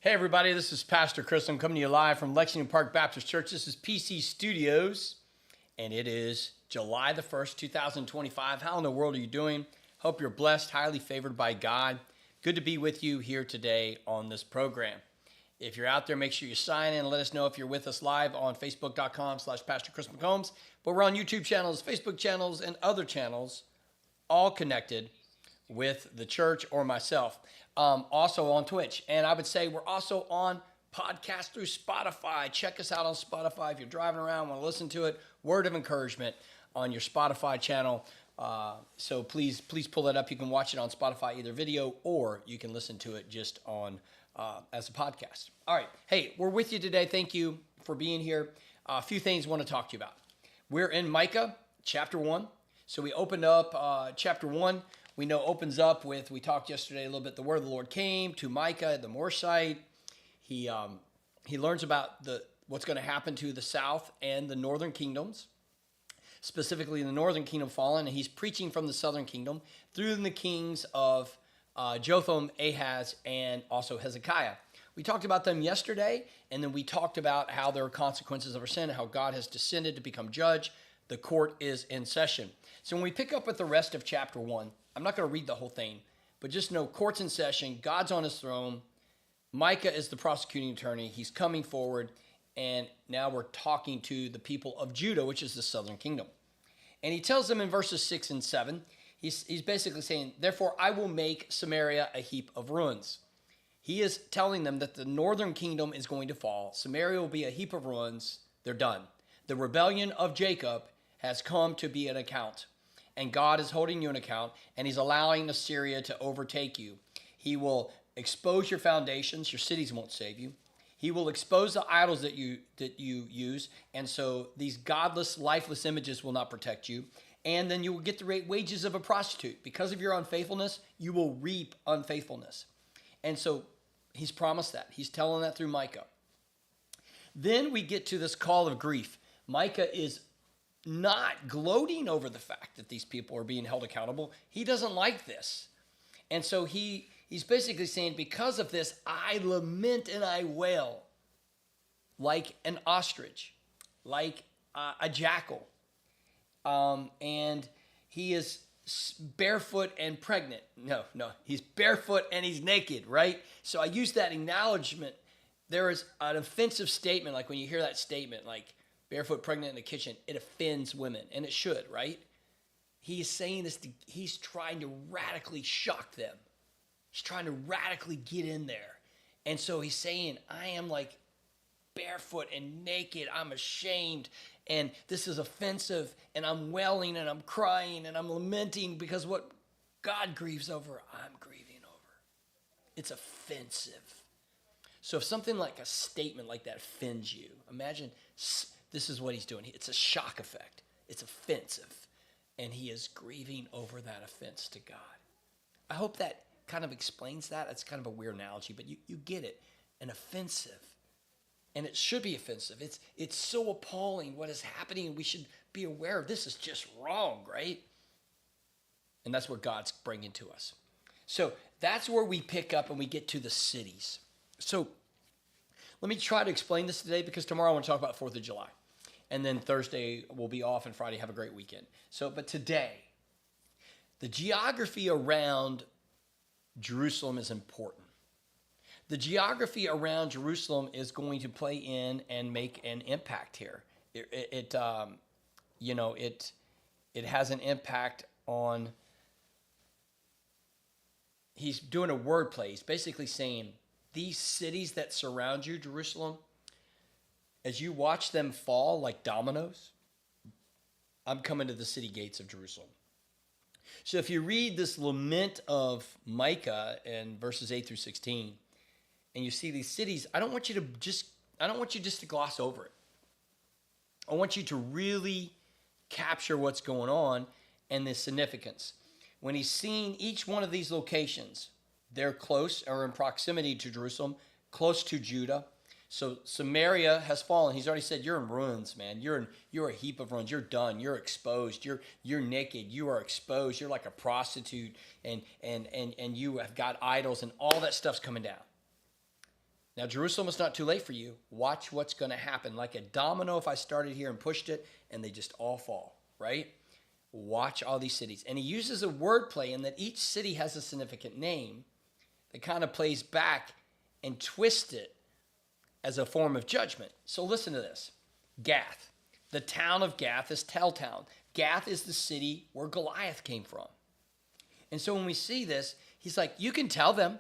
Hey everybody, this is Pastor Chris. I'm coming to you live from Lexington Park Baptist Church. This is PC Studios, and it is July the 1st, 2025. How in the world are you doing? Hope you're blessed, highly favored by God. Good to be with you here today on this program. If you're out there, make sure you sign in and let us know if you're with us live on Facebook.com/Pastor Chris McCombs. But we're on YouTube channels, Facebook channels, and other channels, all connected with the church or myself. Also on Twitch. And I would say we're also on podcast through Spotify. Check us out on Spotify if you're driving around, want to listen to it. Word of encouragement on your Spotify channel. So please pull that up. You can watch it on Spotify, either video, or you can listen to it just on as a podcast. All right. Hey, we're with you today. Thank you for being here. A few things I want to talk to you about. We're in Micah chapter 1. So we opened up chapter 1. We know opens up with, we talked yesterday a little bit, the word of the Lord came to Micah, the Morshite. He learns about what's going to happen to the south and the northern kingdoms, specifically the northern kingdom fallen, and he's preaching from the southern kingdom through the kings of Jotham, Ahaz, and also Hezekiah. We talked about them yesterday, and then we talked about how there are consequences of our sin, how God has descended to become judge. The court is in session. So when we pick up with the rest of chapter 1, I'm not going to read the whole thing, but just know court's in session, God's on his throne, Micah is the prosecuting attorney, he's coming forward, and now we're talking to the people of Judah, which is the southern kingdom. And he tells them in verses 6 and 7, he's basically saying, therefore I will make Samaria a heap of ruins. He is telling them that the northern kingdom is going to fall. Samaria will be a heap of ruins. They're done. The rebellion of Jacob has come to be an account. And God is holding you an account, and he's allowing Assyria to overtake you. He will expose your foundations. Your cities won't save you. He will expose the idols that you use, and so these godless, lifeless images will not protect you. And then you will get the wages of a prostitute. Because of your unfaithfulness, you will reap unfaithfulness. And so he's promised that. He's telling that through Micah. Then we get to this call of grief. Micah is not gloating over the fact that these people are being held accountable. He doesn't like this. And so he's basically saying, because of this, I lament and I wail like an ostrich, like a jackal. And he is barefoot and pregnant. No, he's barefoot and he's naked, right? So I use that acknowledgement. There is an offensive statement, like when you hear that statement, like barefoot, pregnant in the kitchen, it offends women, and it should, right? He's saying this, he's trying to radically shock them. He's trying to radically get in there. And so he's saying, I am like barefoot and naked. I'm ashamed. And this is offensive. And I'm wailing and I'm crying and I'm lamenting because what God grieves over, I'm grieving over. It's offensive. So if something like a statement like that offends you, imagine this is what he's doing. It's a shock effect. It's offensive. And he is grieving over that offense to God. I hope that kind of explains that. It's kind of a weird analogy, but you get it. An offensive. And it should be offensive. It's so appalling what is happening. We should be aware of this is just wrong, right? And that's what God's bringing to us. So that's where we pick up and we get to the cities. So let me try to explain this today because tomorrow I want to talk about 4th of July. And then Thursday we'll be off and Friday have a great weekend. But today, the geography around Jerusalem is important. The geography around Jerusalem is going to play in and make an impact here. It has an impact on. He's doing a wordplay. He's basically saying these cities that surround you, Jerusalem, as you watch them fall like dominoes, I'm coming to the city gates of Jerusalem. So if you read this lament of Micah in verses 8 through 16, and you see these cities, I don't want you just to gloss over it. I want you to really capture what's going on and the significance. When he's seeing each one of these locations, they're close or in proximity to Jerusalem, close to Judah. So Samaria has fallen. He's already said, you're in ruins, man. You're a heap of ruins. You're done. You're exposed. You're naked. You are exposed. You're like a prostitute, and you have got idols, and all that stuff's coming down. Now, Jerusalem, it's not too late for you. Watch what's going to happen. Like a domino, if I started here and pushed it, and they just all fall, right? Watch all these cities. And he uses a wordplay in that each city has a significant name that kind of plays back and twists it as a form of judgment. So listen to this. Gath. The town of Gath is Telltown. Gath is the city where Goliath came from. And so when we see this, he's like, you can tell them.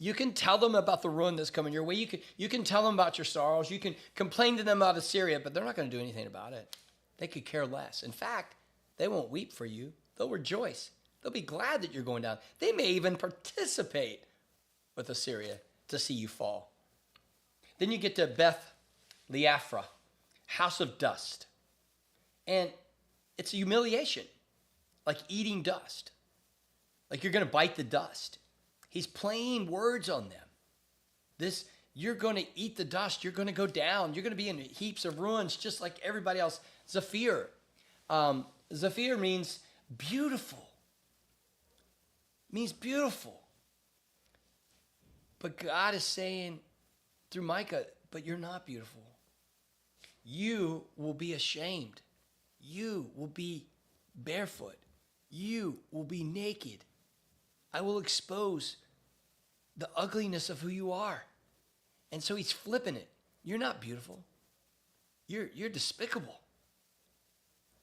You can tell them about the ruin that's coming your way. You can tell them about your sorrows. You can complain to them about Assyria, but they're not going to do anything about it. They could care less. In fact, they won't weep for you. They'll rejoice. They'll be glad that you're going down. They may even participate with Assyria to see you fall. Then you get to Beth Leafra, house of dust. And it's a humiliation, like eating dust. Like you're going to bite the dust. He's playing words on them. You're going to eat the dust. You're going to go down. You're going to be in heaps of ruins just like everybody else. Zephyr. Zephyr means beautiful. Means beautiful. But God is saying through Micah, but you're not beautiful. You will be ashamed. You will be barefoot. You will be naked. I will expose the ugliness of who you are. And so he's flipping it. You're not beautiful. You're despicable.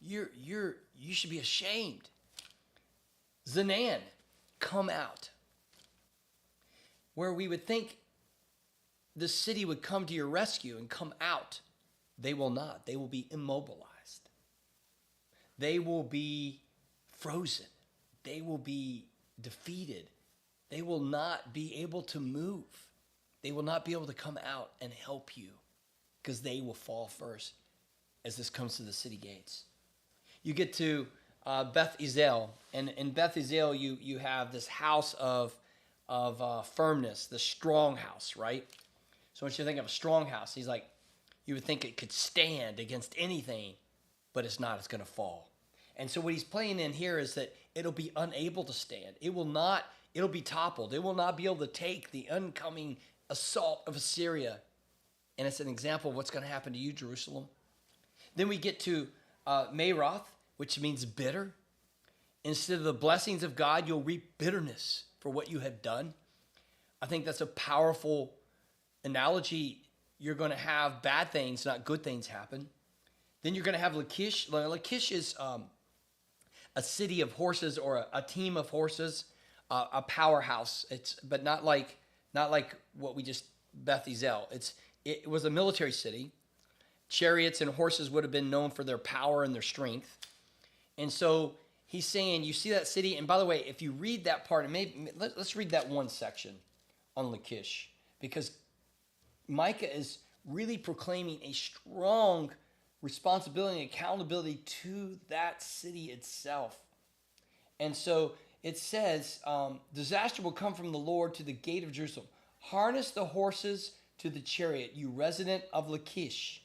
You should be ashamed. Zanan, come out. where we would think the city would come to your rescue and come out. They will not. They will be immobilized. They will be frozen. They will be defeated. They will not be able to move. They will not be able to come out and help you because they will fall first as this comes to the city gates. You get to Beth Ezel, and in Beth Ezel you have this house of firmness, the strong house, right? So once you think of a strong house, he's like, you would think it could stand against anything, but it's not. It's going to fall. And so what he's playing in here is that it'll be unable to stand. It'll be toppled. It will not be able to take the oncoming assault of Assyria. And it's an example of what's going to happen to you, Jerusalem. Then we get to Maroth, which means bitter. Instead of the blessings of God, you'll reap bitterness for what you have done. I think that's a powerful analogy. You're going to have bad things, not good things happen. Then you're going to have Lachish. Lachish is a city of horses or a team of horses, a powerhouse. But not like what we just Beth Ezel. It was a military city. Chariots and horses would have been known for their power and their strength. And so he's saying, you see that city. And by the way, if you read that part, and maybe let's read that one section on Lachish, because Micah is really proclaiming a strong responsibility and accountability to that city itself. And so it says, disaster will come from the Lord to the gate of Jerusalem. Harness the horses to the chariot, you resident of Lachish.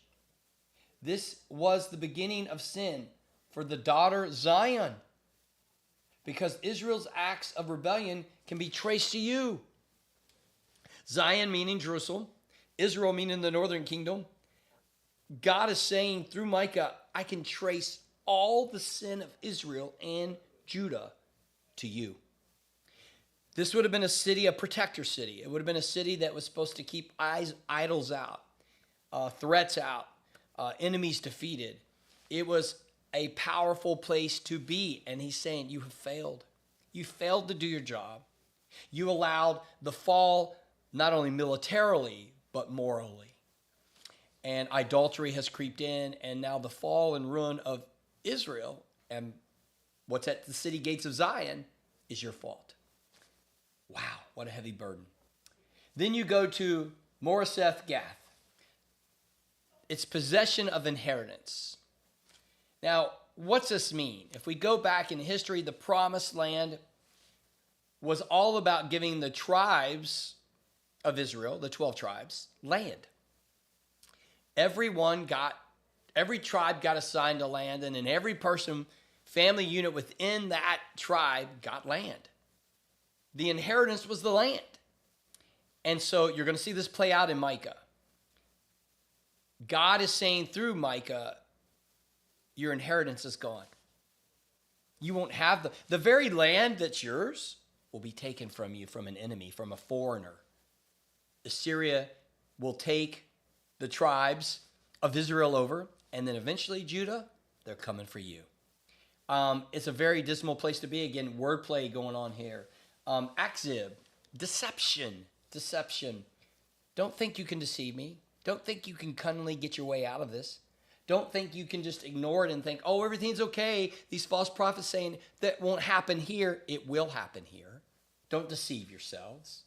This was the beginning of sin for the daughter Zion, because Israel's acts of rebellion can be traced to you. Zion meaning Jerusalem, Israel meaning the northern kingdom. God is saying through Micah, I can trace all the sin of Israel and Judah to you. This would have been a city, a protector city. It would have been a city that was supposed to keep idols out, threats out, enemies defeated. It was a powerful place to be. And he's saying, you have failed. You failed to do your job. You allowed the fall, not only militarily, but morally. And idolatry has creeped in, and now the fall and ruin of Israel and what's at the city gates of Zion is your fault. Wow, what a heavy burden. Then you go to Moresheth Gath. It's possession of inheritance. Now, what's this mean? If we go back in history, the promised land was all about giving the tribes of Israel, the 12 tribes, land. Every tribe got assigned a land, and then every person, family unit within that tribe got land. The inheritance was the land. And so you're going to see this play out in Micah. God is saying through Micah, your inheritance is gone. You won't have the very land that's yours will be taken from you, from an enemy, from a foreigner. Assyria will take the tribes of Israel over, and then eventually Judah, they're coming for you. It's a very dismal place to be. Again, wordplay going on here. Akzib, deception. Don't think you can deceive me. Don't think you can cunningly get your way out of this. Don't think you can just ignore it and think, oh, everything's okay. These false prophets saying that won't happen here. It will happen here. Don't deceive yourselves.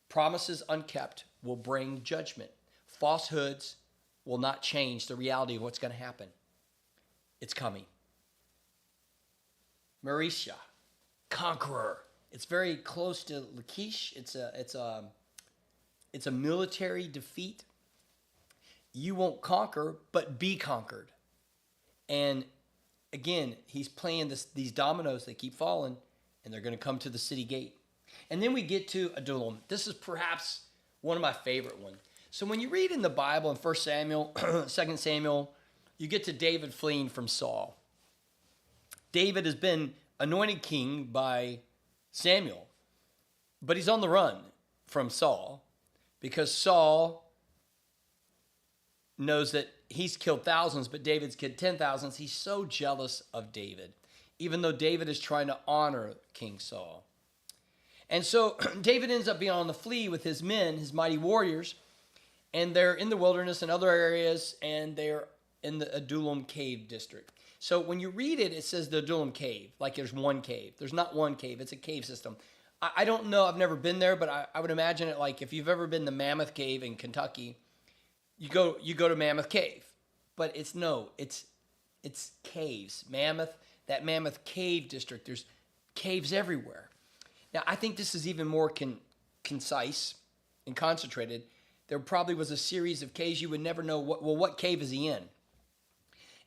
Promises unkept will bring judgment. Falsehoods will not change the reality of what's going to happen. It's coming. Marisha, conqueror. It's very close to Lachish. It's a military defeat. You won't conquer, but be conquered. And again, he's playing these dominoes. They keep falling, and they're going to come to the city gate. And then we get to Adullam. This is perhaps one of my favorite ones. So when you read in the Bible in 1 Samuel, 2 Samuel, you get to David fleeing from Saul. David has been anointed king by Samuel, but he's on the run from Saul because Saul knows that he's killed thousands, but David's killed 10,000s. He's so jealous of David, even though David is trying to honor King Saul. And so David ends up being on the flee with his men, his mighty warriors, and they're in the wilderness and other areas, and they're in the Adullam cave district. So when you read it, it says the Adullam cave, like there's one cave. There's not one cave. It's a cave system. I don't know. I've never been there, but I would imagine it like if you've ever been to Mammoth Cave in Kentucky, you go to Mammoth Cave. But it's caves. That Mammoth Cave district, there's caves everywhere. Now, I think this is even more concise and concentrated. There probably was a series of caves you would never know, what cave is he in?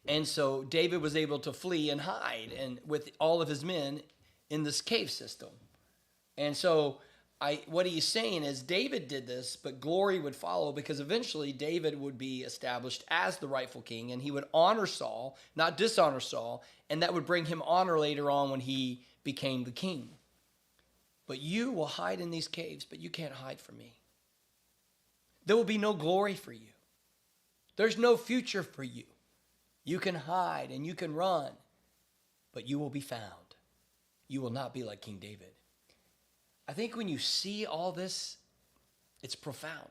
And so David was able to flee and hide and with all of his men in this cave system. And so what he's saying is David did this, but glory would follow because eventually David would be established as the rightful king, and he would honor Saul, not dishonor Saul, and that would bring him honor later on when he became the king. But you will hide in these caves, but you can't hide from me. There will be no glory for you. There's no future for you. You can hide and you can run, but you will be found. You will not be like King David. I think when you see all this, it's profound.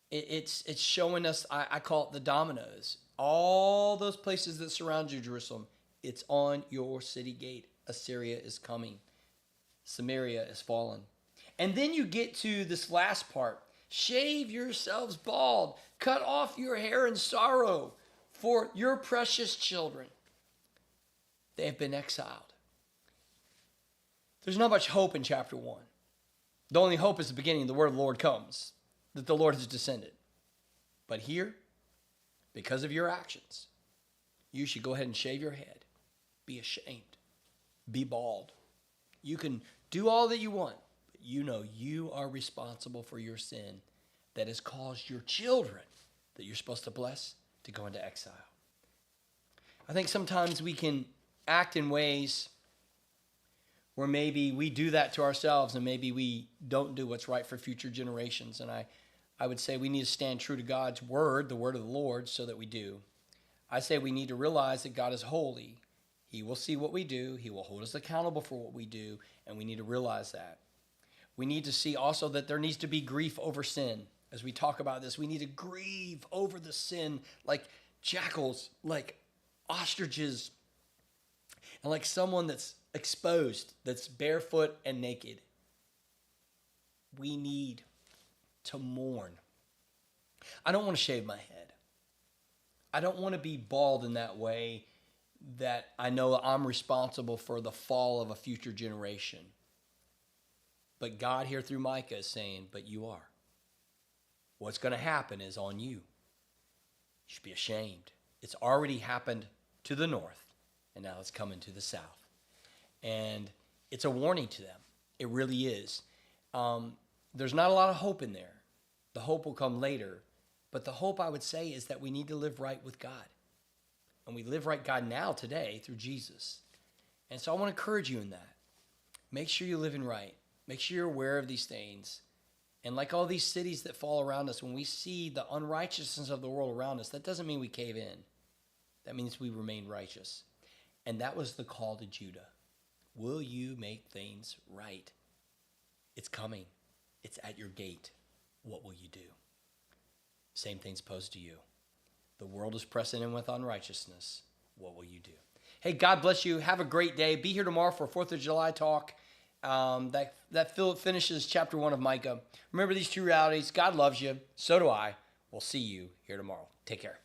It's showing us, I call it the dominoes. All those places that surround you, Jerusalem, it's on your city gate. Assyria is coming. Samaria is fallen. And then you get to this last part. Shave yourselves bald. Cut off your hair in sorrow for your precious children. They have been exiled. There's not much hope in chapter 1. The only hope is the beginning. The word of the Lord comes, that the Lord has descended. But here, because of your actions, you should go ahead and shave your head. Be ashamed. Be bald. You can do all that you want, but you know you are responsible for your sin that has caused your children that you're supposed to bless to go into exile. I think sometimes we can act in ways where maybe we do that to ourselves and maybe we don't do what's right for future generations. And I would say we need to stand true to God's word, the word of the Lord, so that we do. I say we need to realize that God is holy. He will see what we do. He will hold us accountable for what we do, and we need to realize that. We need to see also that there needs to be grief over sin. As we talk about this, we need to grieve over the sin like jackals, like ostriches, and like someone that's exposed, that's barefoot and naked. We need to mourn. I don't want to shave my head. I don't want to be bald in that way that I know I'm responsible for the fall of a future generation. But God here through Micah is saying, but you are. What's going to happen is on you. You should be ashamed. It's already happened to the north, and now it's coming to the south. And it's a warning to them. It really is. There's not a lot of hope in there. The hope will come later. But the hope, I would say, is that we need to live right with God. And we live right God now, today, through Jesus. And so I want to encourage you in that. Make sure you're living right. Make sure you're aware of these things. And like all these cities that fall around us, when we see the unrighteousness of the world around us, that doesn't mean we cave in. That means we remain righteous. And that was the call to Judah. Will you make things right? It's coming. It's at your gate. What will you do? Same thing's posed to you. The world is pressing in with unrighteousness. What will you do? Hey, God bless you. Have a great day. Be here tomorrow for 4th of July talk. That finishes chapter 1 of Micah. Remember these two realities. God loves you. So do I. We'll see you here tomorrow. Take care.